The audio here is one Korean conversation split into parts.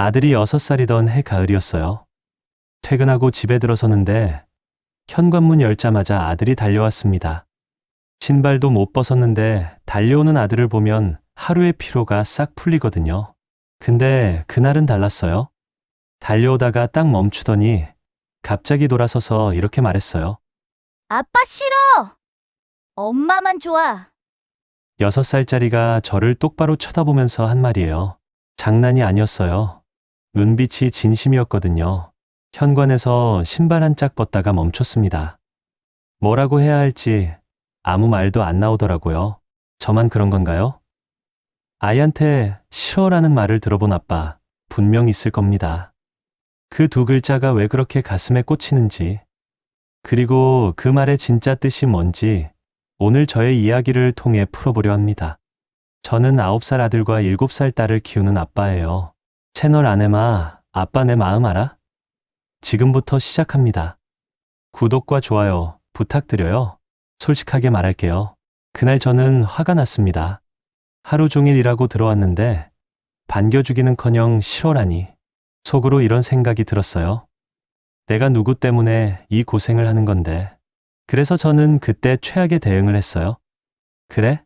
아들이 6살이던 해 가을이었어요. 퇴근하고 집에 들어서는데 현관문 열자마자 아들이 달려왔습니다. 신발도 못 벗었는데 달려오는 아들을 보면 하루의 피로가 싹 풀리거든요. 근데 그날은 달랐어요. 달려오다가 딱 멈추더니 갑자기 돌아서서 이렇게 말했어요. 아빠 싫어! 엄마만 좋아. 6살짜리가 저를 똑바로 쳐다보면서 한 말이에요. 장난이 아니었어요. 눈빛이 진심이었거든요. 현관에서 신발 한 짝 벗다가 멈췄습니다. 뭐라고 해야 할지 아무 말도 안 나오더라고요. 저만 그런 건가요? 아이한테 싫어라는 말을 들어본 아빠 분명 있을 겁니다. 그 두 글자가 왜 그렇게 가슴에 꽂히는지, 그리고 그 말의 진짜 뜻이 뭔지 오늘 저의 이야기를 통해 풀어보려 합니다. 저는 9살 아들과 7살 딸을 키우는 아빠예요. 채널 아내마, 아빠 내 마음 알아? 지금부터 시작합니다. 구독과 좋아요 부탁드려요. 솔직하게 말할게요. 그날 저는 화가 났습니다. 하루 종일 일하고 들어왔는데 반겨주기는커녕 싫어라니. 속으로 이런 생각이 들었어요. 내가 누구 때문에 이 고생을 하는 건데. 그래서 저는 그때 최악의 대응을 했어요. 그래?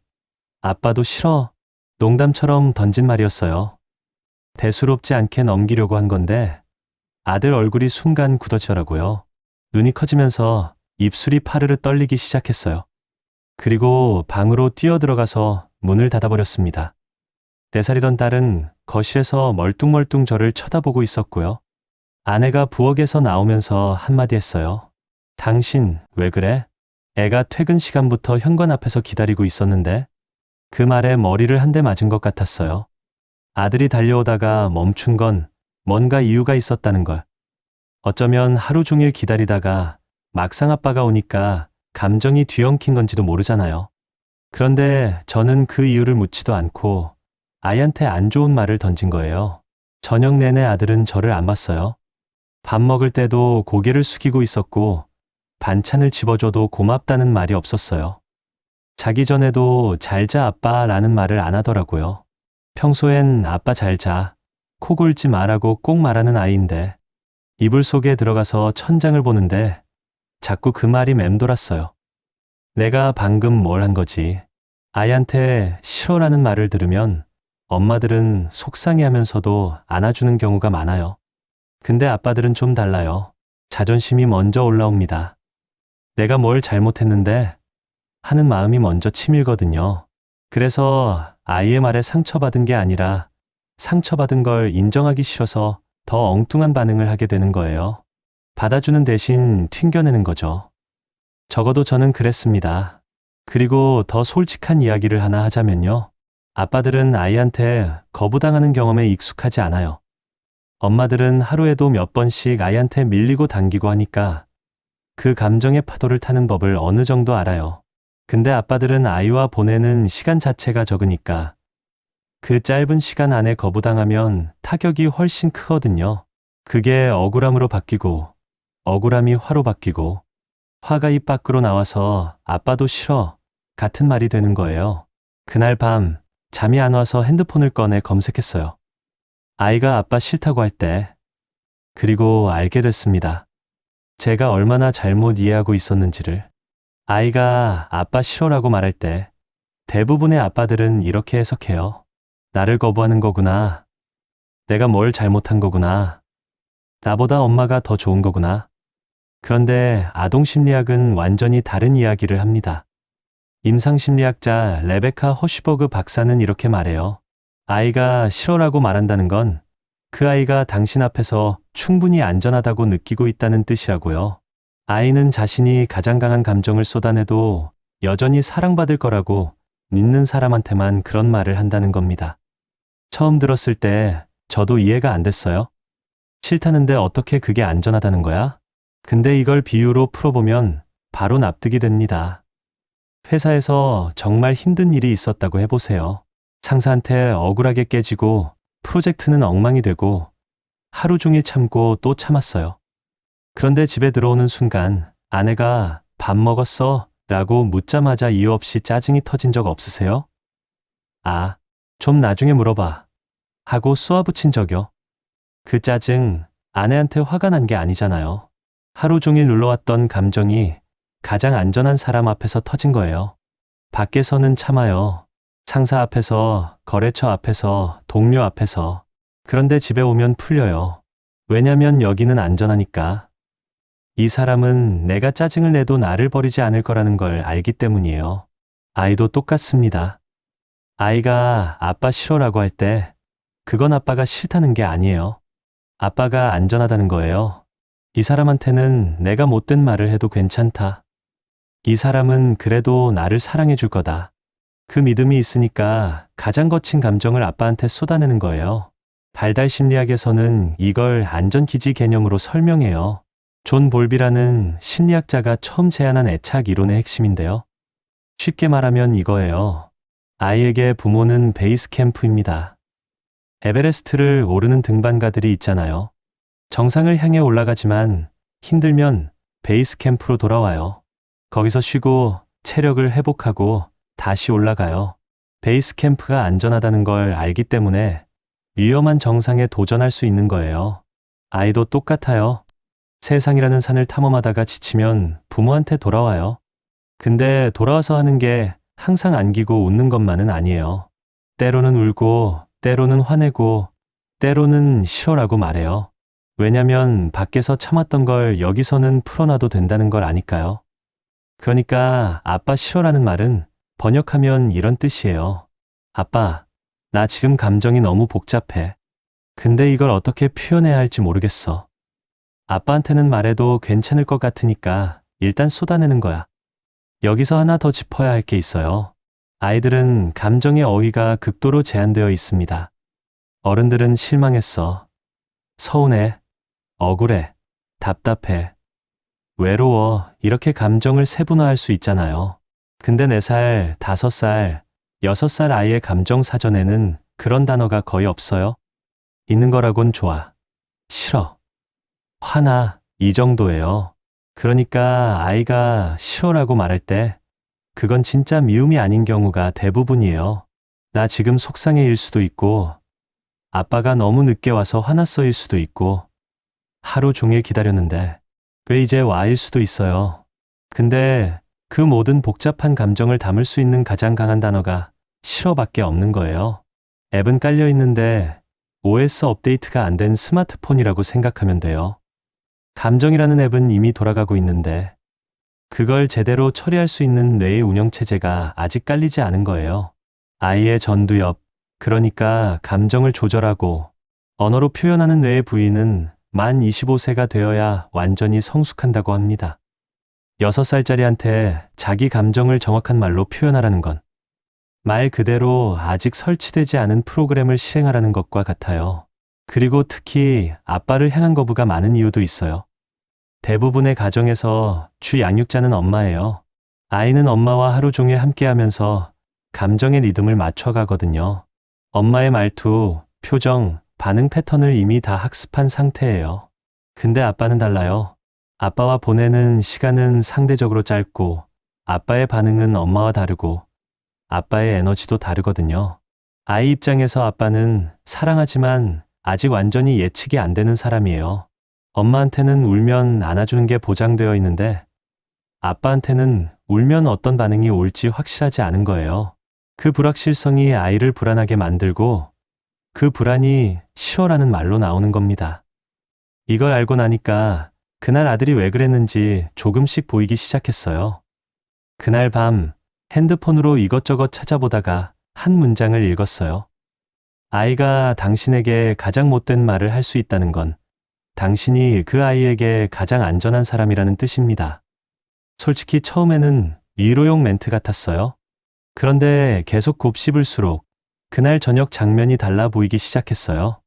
아빠도 싫어. 농담처럼 던진 말이었어요. 대수롭지 않게 넘기려고 한 건데 아들 얼굴이 순간 굳어지더라고요. 눈이 커지면서 입술이 파르르 떨리기 시작했어요. 그리고 방으로 뛰어들어가서 문을 닫아버렸습니다. 4살이던 딸은 거실에서 멀뚱멀뚱 저를 쳐다보고 있었고요. 아내가 부엌에서 나오면서 한마디 했어요. 당신 왜 그래? 애가 퇴근 시간부터 현관 앞에서 기다리고 있었는데. 그 말에 머리를 한 대 맞은 것 같았어요. 아들이 달려오다가 멈춘 건 뭔가 이유가 있었다는 걸. 어쩌면 하루 종일 기다리다가 막상 아빠가 오니까 감정이 뒤엉킨 건지도 모르잖아요. 그런데 저는 그 이유를 묻지도 않고 아이한테 안 좋은 말을 던진 거예요. 저녁 내내 아들은 저를 안 봤어요. 밥 먹을 때도 고개를 숙이고 있었고 반찬을 집어줘도 고맙다는 말이 없었어요. 자기 전에도 잘 자 아빠라는 말을 안 하더라고요. 평소엔 아빠 잘 자, 코 골지 마라고 꼭 말하는 아이인데 이불 속에 들어가서 천장을 보는데 자꾸 그 말이 맴돌았어요. 내가 방금 뭘 한 거지? 아이한테 싫어라는 말을 들으면 엄마들은 속상해하면서도 안아주는 경우가 많아요. 근데 아빠들은 좀 달라요. 자존심이 먼저 올라옵니다. 내가 뭘 잘못했는데 하는 마음이 먼저 치밀거든요. 그래서 아이의 말에 상처받은 게 아니라 상처받은 걸 인정하기 싫어서 더 엉뚱한 반응을 하게 되는 거예요. 받아주는 대신 튕겨내는 거죠. 적어도 저는 그랬습니다. 그리고 더 솔직한 이야기를 하나 하자면요. 아빠들은 아이한테 거부당하는 경험에 익숙하지 않아요. 엄마들은 하루에도 몇 번씩 아이한테 밀리고 당기고 하니까 그 감정의 파도를 타는 법을 어느 정도 알아요. 근데 아빠들은 아이와 보내는 시간 자체가 적으니까 그 짧은 시간 안에 거부당하면 타격이 훨씬 크거든요. 그게 억울함으로 바뀌고 억울함이 화로 바뀌고 화가 입 밖으로 나와서 아빠도 싫어 같은 말이 되는 거예요. 그날 밤 잠이 안 와서 핸드폰을 꺼내 검색했어요. 아이가 아빠 싫다고 할 때. 그리고 알게 됐습니다. 제가 얼마나 잘못 이해하고 있었는지를. 아이가 아빠 싫어라고 말할 때 대부분의 아빠들은 이렇게 해석해요. 나를 거부하는 거구나. 내가 뭘 잘못한 거구나. 나보다 엄마가 더 좋은 거구나. 그런데 아동심리학은 완전히 다른 이야기를 합니다. 임상심리학자 레베카 허슈버그 박사는 이렇게 말해요. 아이가 싫어라고 말한다는 건 그 아이가 당신 앞에서 충분히 안전하다고 느끼고 있다는 뜻이라고요. 아이는 자신이 가장 강한 감정을 쏟아내도 여전히 사랑받을 거라고 믿는 사람한테만 그런 말을 한다는 겁니다. 처음 들었을 때 저도 이해가 안 됐어요. 싫다는데 어떻게 그게 안전하다는 거야? 근데 이걸 비유로 풀어보면 바로 납득이 됩니다. 회사에서 정말 힘든 일이 있었다고 해보세요. 상사한테 억울하게 깨지고 프로젝트는 엉망이 되고 하루 종일 참고 또 참았어요. 그런데 집에 들어오는 순간 아내가 밥 먹었어? 라고 묻자마자 이유 없이 짜증이 터진 적 없으세요? 아, 좀 나중에 물어봐. 하고 쏘아붙인 적이요. 그 짜증, 아내한테 화가 난 게 아니잖아요. 하루 종일 눌러왔던 감정이 가장 안전한 사람 앞에서 터진 거예요. 밖에서는 참아요. 상사 앞에서, 거래처 앞에서, 동료 앞에서. 그런데 집에 오면 풀려요. 왜냐면 여기는 안전하니까. 이 사람은 내가 짜증을 내도 나를 버리지 않을 거라는 걸 알기 때문이에요. 아이도 똑같습니다. 아이가 아빠 싫어라고 할 때, 그건 아빠가 싫다는 게 아니에요. 아빠가 안전하다는 거예요. 이 사람한테는 내가 못된 말을 해도 괜찮다. 이 사람은 그래도 나를 사랑해 줄 거다. 그 믿음이 있으니까 가장 거친 감정을 아빠한테 쏟아내는 거예요. 발달 심리학에서는 이걸 안전기지 개념으로 설명해요. 존 볼비라는 심리학자가 처음 제안한 애착 이론의 핵심인데요. 쉽게 말하면 이거예요. 아이에게 부모는 베이스 캠프입니다. 에베레스트를 오르는 등반가들이 있잖아요. 정상을 향해 올라가지만 힘들면 베이스 캠프로 돌아와요. 거기서 쉬고 체력을 회복하고 다시 올라가요. 베이스 캠프가 안전하다는 걸 알기 때문에 위험한 정상에 도전할 수 있는 거예요. 아이도 똑같아요. 세상이라는 산을 탐험하다가 지치면 부모한테 돌아와요. 근데 돌아와서 하는 게 항상 안기고 웃는 것만은 아니에요. 때로는 울고, 때로는 화내고, 때로는 쉬어라고 말해요. 왜냐면 밖에서 참았던 걸 여기서는 풀어놔도 된다는 걸 아니까요. 그러니까 아빠 쉬어라는 말은 번역하면 이런 뜻이에요. 아빠, 나 지금 감정이 너무 복잡해. 근데 이걸 어떻게 표현해야 할지 모르겠어. 아빠한테는 말해도 괜찮을 것 같으니까 일단 쏟아내는 거야. 여기서 하나 더 짚어야 할 게 있어요. 아이들은 감정의 어휘가 극도로 제한되어 있습니다. 어른들은 실망했어. 서운해. 억울해. 답답해. 외로워. 이렇게 감정을 세분화할 수 있잖아요. 근데 4살, 5살, 6살 아이의 감정 사전에는 그런 단어가 거의 없어요. 있는 거라곤 좋아. 싫어. 화나. 이 정도예요. 그러니까 아이가 싫어라고 말할 때 그건 진짜 미움이 아닌 경우가 대부분이에요. 나 지금 속상해일 수도 있고 아빠가 너무 늦게 와서 화났어일 수도 있고 하루 종일 기다렸는데 왜 이제 와일 수도 있어요. 근데 그 모든 복잡한 감정을 담을 수 있는 가장 강한 단어가 싫어밖에 없는 거예요. 앱은 깔려 있는데 OS 업데이트가 안 된 스마트폰이라고 생각하면 돼요. 감정이라는 앱은 이미 돌아가고 있는데 그걸 제대로 처리할 수 있는 뇌의 운영체제가 아직 깔리지 않은 거예요. 아이의 전두엽, 그러니까 감정을 조절하고 언어로 표현하는 뇌의 부위는 만 25세가 되어야 완전히 성숙한다고 합니다. 6살짜리한테 자기 감정을 정확한 말로 표현하라는 건 말 그대로 아직 설치되지 않은 프로그램을 실행하라는 것과 같아요. 그리고 특히 아빠를 향한 거부가 많은 이유도 있어요. 대부분의 가정에서 주 양육자는 엄마예요. 아이는 엄마와 하루 종일 함께하면서 감정의 리듬을 맞춰가거든요. 엄마의 말투, 표정, 반응 패턴을 이미 다 학습한 상태예요. 근데 아빠는 달라요. 아빠와 보내는 시간은 상대적으로 짧고 아빠의 반응은 엄마와 다르고 아빠의 에너지도 다르거든요. 아이 입장에서 아빠는 사랑하지만 아직 완전히 예측이 안 되는 사람이에요. 엄마한테는 울면 안아주는 게 보장되어 있는데 아빠한테는 울면 어떤 반응이 올지 확실하지 않은 거예요. 그 불확실성이 아이를 불안하게 만들고 그 불안이 싫어라는 말로 나오는 겁니다. 이걸 알고 나니까 그날 아들이 왜 그랬는지 조금씩 보이기 시작했어요. 그날 밤 핸드폰으로 이것저것 찾아보다가 한 문장을 읽었어요. 아이가 당신에게 가장 못된 말을 할 수 있다는 건 당신이 그 아이에게 가장 안전한 사람이라는 뜻입니다. 솔직히 처음에는 위로용 멘트 같았어요. 그런데 계속 곱씹을수록 그날 저녁 장면이 달라 보이기 시작했어요.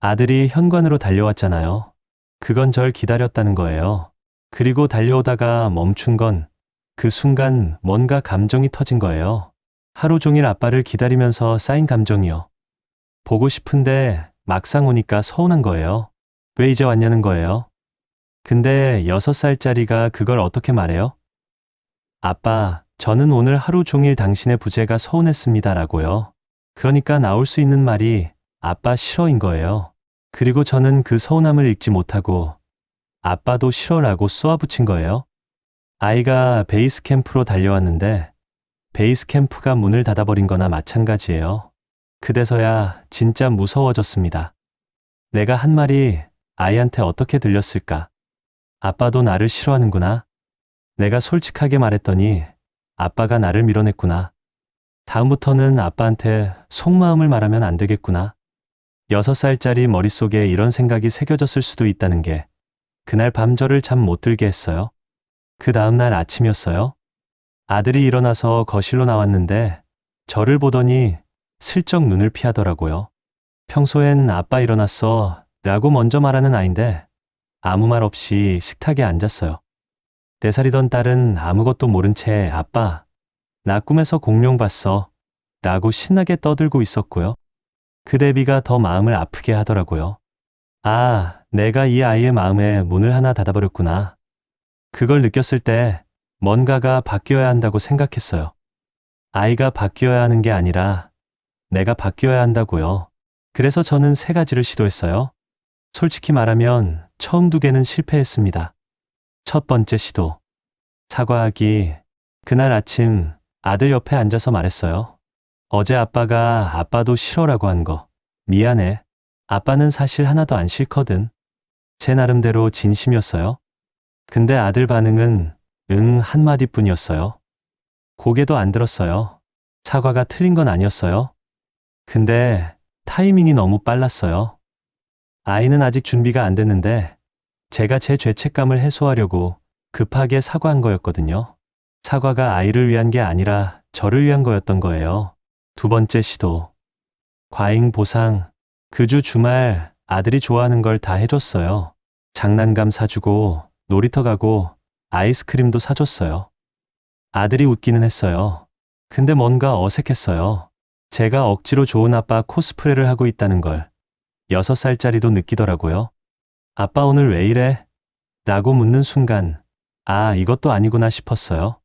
아들이 현관으로 달려왔잖아요. 그건 절 기다렸다는 거예요. 그리고 달려오다가 멈춘 건 그 순간 뭔가 감정이 터진 거예요. 하루 종일 아빠를 기다리면서 쌓인 감정이요. 보고 싶은데 막상 오니까 서운한 거예요. 왜 이제 왔냐는 거예요. 근데 6살짜리가 그걸 어떻게 말해요? 아빠, 저는 오늘 하루 종일 당신의 부재가 서운했습니다 라고요. 그러니까 나올 수 있는 말이 아빠 싫어인 거예요. 그리고 저는 그 서운함을 읽지 못하고 아빠도 싫어라고 쏘아붙인 거예요. 아이가 베이스 캠프로 달려왔는데 베이스 캠프가 문을 닫아버린 거나 마찬가지예요. 그때서야 진짜 무서워졌습니다. 내가 한 말이 아이한테 어떻게 들렸을까? 아빠도 나를 싫어하는구나. 내가 솔직하게 말했더니 아빠가 나를 밀어냈구나. 다음부터는 아빠한테 속마음을 말하면 안 되겠구나. 6살짜리 머릿속에 이런 생각이 새겨졌을 수도 있다는 게 그날 밤 저를 잠 못 들게 했어요. 그 다음날 아침이었어요. 아들이 일어나서 거실로 나왔는데 저를 보더니 슬쩍 눈을 피하더라고요. 평소엔 아빠 일어났어 라고 먼저 말하는 아인데 아무 말 없이 식탁에 앉았어요. 4살이던 딸은 아무것도 모른 채 아빠, 나 꿈에서 공룡 봤어 라고 신나게 떠들고 있었고요. 그 대비가 더 마음을 아프게 하더라고요. 아, 내가 이 아이의 마음에 문을 하나 닫아버렸구나. 그걸 느꼈을 때 뭔가가 바뀌어야 한다고 생각했어요. 아이가 바뀌어야 하는 게 아니라 내가 바뀌어야 한다고요. 그래서 저는 3가지를 시도했어요. 솔직히 말하면 처음 2개는 실패했습니다. 첫 번째 시도. 사과하기. 그날 아침 아들 옆에 앉아서 말했어요. 어제 아빠가 아빠도 싫어라고 한 거. 미안해. 아빠는 사실 하나도 안 싫거든. 제 나름대로 진심이었어요. 근데 아들 반응은 응 한마디뿐이었어요. 고개도 안 들었어요. 사과가 틀린 건 아니었어요. 근데 타이밍이 너무 빨랐어요. 아이는 아직 준비가 안 됐는데 제가 제 죄책감을 해소하려고 급하게 사과한 거였거든요. 사과가 아이를 위한 게 아니라 저를 위한 거였던 거예요. 2번째 시도. 과잉 보상. 그 주 주말 아들이 좋아하는 걸 다 해줬어요. 장난감 사주고 놀이터 가고 아이스크림도 사줬어요. 아들이 웃기는 했어요. 근데 뭔가 어색했어요. 제가 억지로 좋은 아빠 코스프레를 하고 있다는 걸 6살짜리도 느끼더라고요. 아빠 오늘 왜 이래? 라고 묻는 순간, 아, 이것도 아니구나 싶었어요.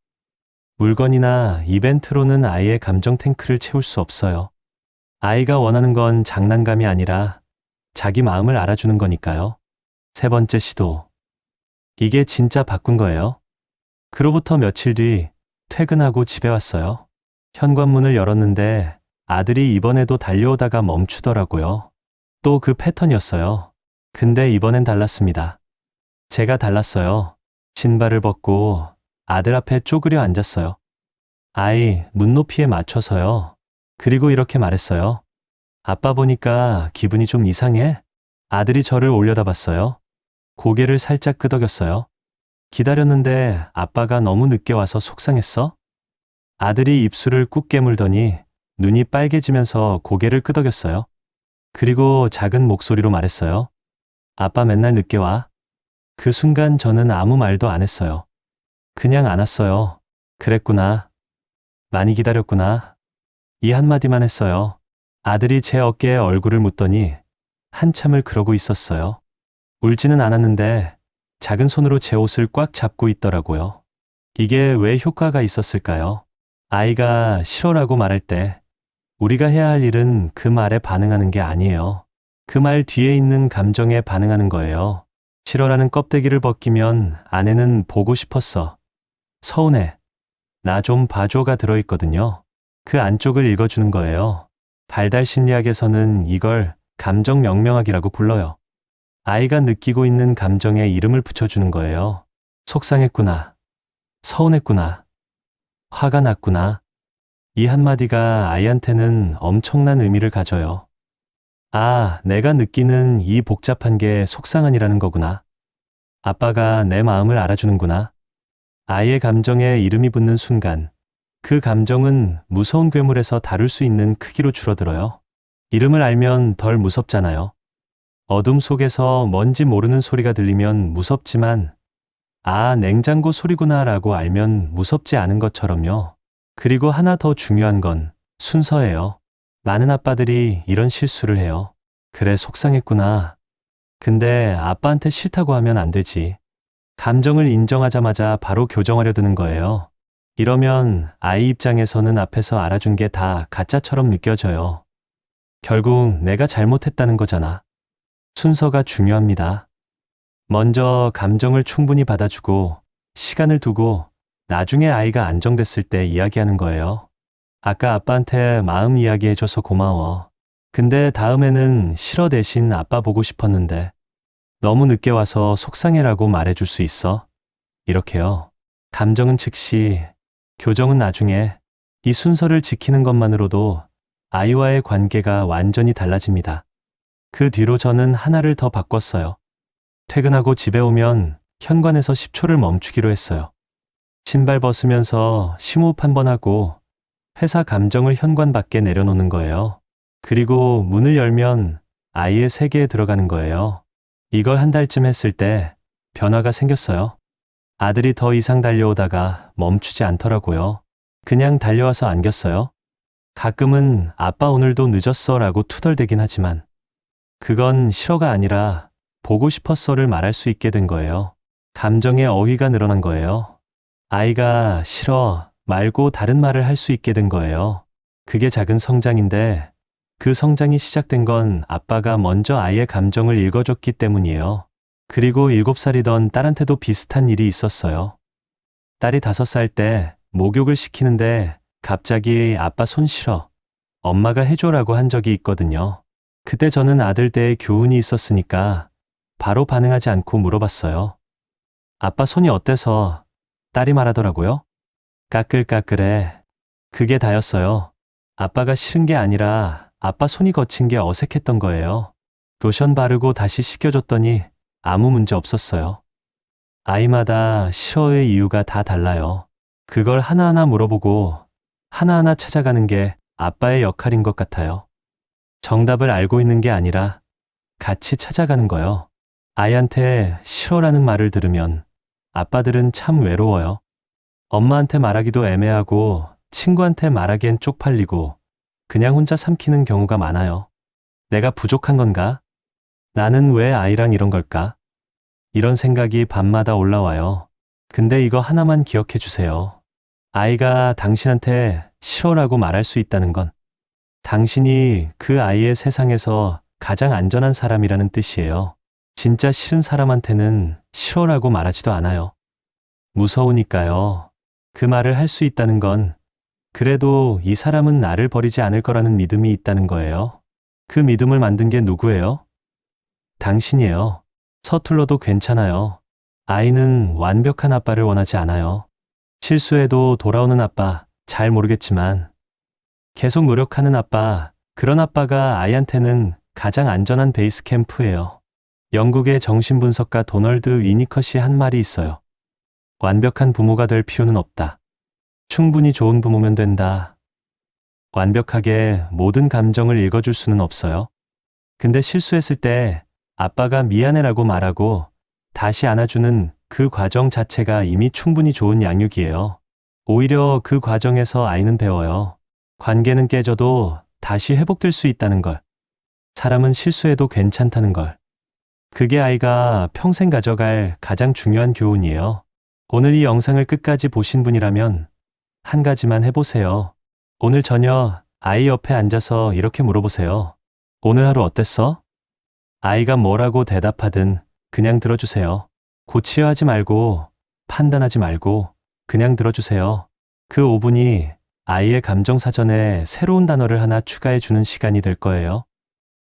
물건이나 이벤트로는 아이의 감정 탱크를 채울 수 없어요. 아이가 원하는 건 장난감이 아니라 자기 마음을 알아주는 거니까요. 3번째 시도. 이게 진짜 바꾼 거예요. 그로부터 며칠 뒤 퇴근하고 집에 왔어요. 현관문을 열었는데 아들이 이번에도 달려오다가 멈추더라고요. 또 그 패턴이었어요. 근데 이번엔 달랐습니다. 제가 달랐어요. 신발을 벗고 아들 앞에 쪼그려 앉았어요. 아이 눈높이에 맞춰서요. 그리고 이렇게 말했어요. 아빠 보니까 기분이 좀 이상해? 아들이 저를 올려다봤어요. 고개를 살짝 끄덕였어요. 기다렸는데 아빠가 너무 늦게 와서 속상했어? 아들이 입술을 꾹 깨물더니 눈이 빨개지면서 고개를 끄덕였어요. 그리고 작은 목소리로 말했어요. 아빠 맨날 늦게 와. 그 순간 저는 아무 말도 안 했어요. 그냥 안았어요. 그랬구나. 많이 기다렸구나. 이 한마디만 했어요. 아들이 제 어깨에 얼굴을 묻더니 한참을 그러고 있었어요. 울지는 않았는데 작은 손으로 제 옷을 꽉 잡고 있더라고요. 이게 왜 효과가 있었을까요? 아이가 싫어라고 말할 때 우리가 해야 할 일은 그 말에 반응하는 게 아니에요. 그 말 뒤에 있는 감정에 반응하는 거예요. 싫어라는 껍데기를 벗기면 안에는 보고 싶었어. 서운해. 나 좀 봐줘가 들어있거든요. 그 안쪽을 읽어주는 거예요. 발달 심리학에서는 이걸 감정 명명학이라고 불러요. 아이가 느끼고 있는 감정에 이름을 붙여주는 거예요. 속상했구나. 서운했구나. 화가 났구나. 이 한마디가 아이한테는 엄청난 의미를 가져요. 아, 내가 느끼는 이 복잡한 게 속상한이라는 거구나. 아빠가 내 마음을 알아주는구나. 아이의 감정에 이름이 붙는 순간, 그 감정은 무서운 괴물에서 다룰 수 있는 크기로 줄어들어요. 이름을 알면 덜 무섭잖아요. 어둠 속에서 뭔지 모르는 소리가 들리면 무섭지만, 아, 냉장고 소리구나라고 알면 무섭지 않은 것처럼요. 그리고 하나 더 중요한 건 순서예요. 많은 아빠들이 이런 실수를 해요. 그래, 속상했구나. 근데 아빠한테 싫다고 하면 안 되지. 감정을 인정하자마자 바로 교정하려 드는 거예요. 이러면 아이 입장에서는 앞에서 알아준 게 다 가짜처럼 느껴져요. 결국 내가 잘못했다는 거잖아. 순서가 중요합니다. 먼저 감정을 충분히 받아주고 시간을 두고 나중에 아이가 안정됐을 때 이야기하는 거예요. 아까 아빠한테 마음 이야기해줘서 고마워. 근데 다음에는 싫어 대신 아빠 보고 싶었는데 너무 늦게 와서 속상해라고 말해줄 수 있어? 이렇게요. 감정은 즉시, 교정은 나중에. 이 순서를 지키는 것만으로도 아이와의 관계가 완전히 달라집니다. 그 뒤로 저는 하나를 더 바꿨어요. 퇴근하고 집에 오면 현관에서 10초를 멈추기로 했어요. 신발 벗으면서 심호흡 한번 하고 회사 감정을 현관 밖에 내려놓는 거예요. 그리고 문을 열면 아이의 세계에 들어가는 거예요. 이걸 한 달쯤 했을 때 변화가 생겼어요. 아들이 더 이상 달려오다가 멈추지 않더라고요. 그냥 달려와서 안겼어요. 가끔은 아빠 오늘도 늦었어 라고 투덜대긴 하지만 그건 싫어가 아니라 보고 싶었어를 말할 수 있게 된 거예요. 감정의 어휘가 늘어난 거예요. 아이가 싫어 말고 다른 말을 할 수 있게 된 거예요. 그게 작은 성장인데 그 성장이 시작된 건 아빠가 먼저 아이의 감정을 읽어줬기 때문이에요. 그리고 7살이던 딸한테도 비슷한 일이 있었어요. 딸이 5살 때 목욕을 시키는데 갑자기 아빠 손 싫어. 엄마가 해줘라고 한 적이 있거든요. 그때 저는 아들 때에 교훈이 있었으니까 바로 반응하지 않고 물어봤어요. 아빠 손이 어때서? 딸이 말하더라고요. 까끌까끌해. 그게 다였어요. 아빠가 싫은 게 아니라 아빠 손이 거친 게 어색했던 거예요. 로션 바르고 다시 씻겨줬더니 아무 문제 없었어요. 아이마다 싫어의 이유가 다 달라요. 그걸 하나하나 물어보고 하나하나 찾아가는 게 아빠의 역할인 것 같아요. 정답을 알고 있는 게 아니라 같이 찾아가는 거요. 아이한테 싫어라는 말을 들으면 아빠들은 참 외로워요. 엄마한테 말하기도 애매하고 친구한테 말하기엔 쪽팔리고 그냥 혼자 삼키는 경우가 많아요. 내가 부족한 건가? 나는 왜 아이랑 이런 걸까? 이런 생각이 밤마다 올라와요. 근데 이거 하나만 기억해 주세요. 아이가 당신한테 싫어라고 말할 수 있다는 건 당신이 그 아이의 세상에서 가장 안전한 사람이라는 뜻이에요. 진짜 싫은 사람한테는 싫어라고 말하지도 않아요. 무서우니까요. 그 말을 할 수 있다는 건 그래도 이 사람은 나를 버리지 않을 거라는 믿음이 있다는 거예요. 그 믿음을 만든 게 누구예요? 당신이에요. 서툴러도 괜찮아요. 아이는 완벽한 아빠를 원하지 않아요. 실수해도 돌아오는 아빠, 잘 모르겠지만 계속 노력하는 아빠, 그런 아빠가 아이한테는 가장 안전한 베이스 캠프예요. 영국의 정신분석가 도널드 위니컷이 한 말이 있어요. 완벽한 부모가 될 필요는 없다. 충분히 좋은 부모면 된다. 완벽하게 모든 감정을 읽어줄 수는 없어요. 근데 실수했을 때 아빠가 미안해라고 말하고 다시 안아주는 그 과정 자체가 이미 충분히 좋은 양육이에요. 오히려 그 과정에서 아이는 배워요. 관계는 깨져도 다시 회복될 수 있다는 걸. 사람은 실수해도 괜찮다는 걸. 그게 아이가 평생 가져갈 가장 중요한 교훈이에요. 오늘 이 영상을 끝까지 보신 분이라면 한 가지만 해보세요. 오늘 저녁 아이 옆에 앉아서 이렇게 물어보세요. 오늘 하루 어땠어? 아이가 뭐라고 대답하든 그냥 들어주세요. 고치려 하지 말고 판단하지 말고 그냥 들어주세요. 그 5분이 아이의 감정 사전에 새로운 단어를 하나 추가해 주는 시간이 될 거예요.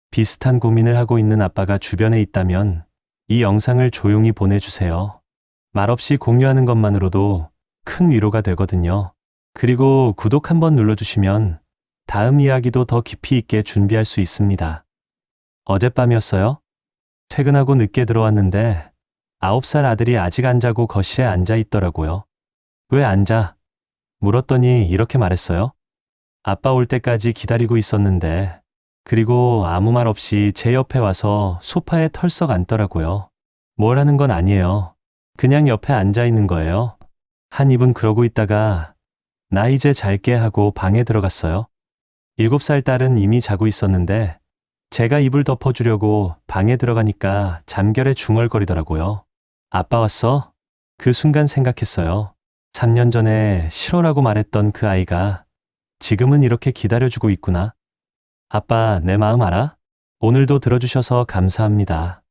비슷한 고민을 하고 있는 아빠가 주변에 있다면 이 영상을 조용히 보내주세요. 말없이 공유하는 것만으로도 큰 위로가 되거든요. 그리고 구독 한번 눌러주시면 다음 이야기도 더 깊이 있게 준비할 수 있습니다. 어젯밤이었어요? 퇴근하고 늦게 들어왔는데 9살 아들이 아직 안 자고 거실에 앉아 있더라고요. 왜 안 자? 물었더니 이렇게 말했어요. 아빠 올 때까지 기다리고 있었는데, 그리고 아무 말 없이 제 옆에 와서 소파에 털썩 앉더라고요. 뭘 하는 건 아니에요. 그냥 옆에 앉아 있는 거예요. 한 입은 그러고 있다가 나 이제 잘게 하고 방에 들어갔어요. 7살 딸은 이미 자고 있었는데 제가 이불 덮어주려고 방에 들어가니까 잠결에 중얼거리더라고요. 아빠 왔어? 그 순간 생각했어요. 3년 전에 싫어라고 말했던 그 아이가 지금은 이렇게 기다려주고 있구나. 아빠, 내 마음 알아? 오늘도 들어주셔서 감사합니다.